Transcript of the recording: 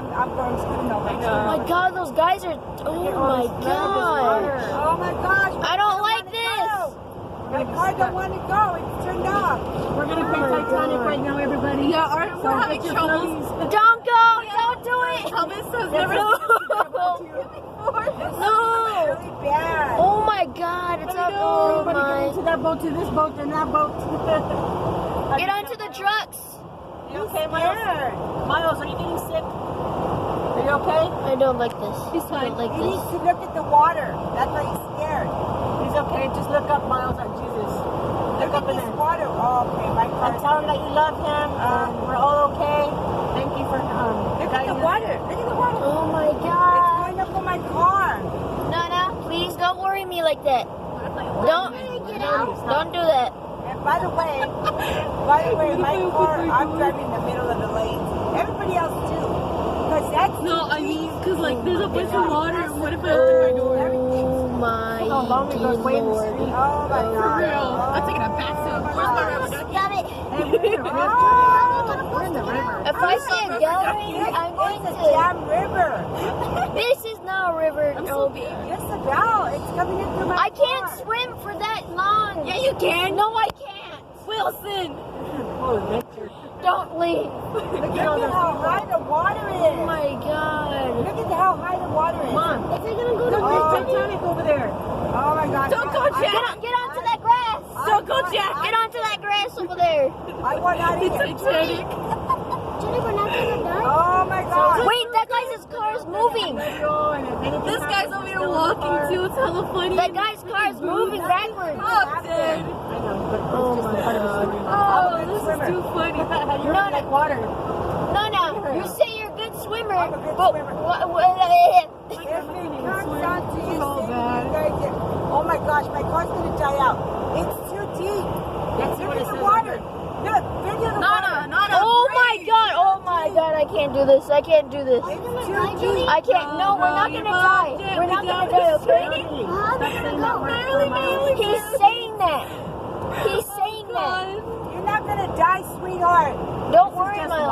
going swimming over. Oh my God, those guys are. Oh my God. Oh my gosh. I don't like this. My car don't want to go. It's turned off. We're gonna play Titanic right now, everybody. Yeah, we're having troubles. Don't go. Don't do it. Thomas has never No. Really bad. Oh my God, it's not. Oh Everybody get my. into that boat, to this boat, and that boat. Get onto the trucks. You okay, Miles? Miles, are you getting sick? Are you okay? I don't like this. He's I don't fine. like He needs this. to look at the water. That's why he's scared. He's okay. Just look up, Miles, at Jesus. Look up in This there. water. Oh, okay. My car. And tell him that you love him, and we're all okay. Thank you for Look at the water. Look at the water. Oh my It's God. going up on my car. Nana, please don't worry me like that. Don't do that. And by the way, my car, I'm driving in the middle of the lanes. Everybody else too. Because that's No, I mean, because like there's a bunch of water. And what if I open my door? Oh my How long it goes way in the street. Oh my God. Girl, I'm taking a bath. Where's my rubber? Stop it. We're in the river. If I see a gallery, I'm going It's a to. damn river. This is not a river. I'm so No. big. Just about. It's coming into my I can't car. swim for that long. Yeah, you can. No, I can't. Wilson. Oh, nature. Don't leave. Look at how high the water Oh is. my God. Look at how high the water is. Come on. Is it gonna go Look, to there's Titanic over there. Oh my gosh. Don't go, Jack. Get onto that grass. Don't go, Jack. Get onto that grass over there. I want out of It's here. Titanic. Jenny, we're not gonna die. Oh my God. Wait, that guy's car is moving. This guy's over here walking too. It's hella funny. That guy's car is moving backwards. Oh, dude. Oh my God. Oh, this is too funny. You're No, in like water. No. You say you're a good swimmer. I'm a good but swimmer. what- If it comes down to you, So saying bad. you guys get, oh my gosh, my car's gonna die out. It's too deep. That's Look what at it the says. water. Look, video the water. Oh my God, I can't do this. I can't do this. It's too deep. I can't. No, we're not gonna die. We're not gonna die, okay? Stop saying that word. He's saying that. He's saying that. You're not gonna die, sweetheart. Don't worry, Miles.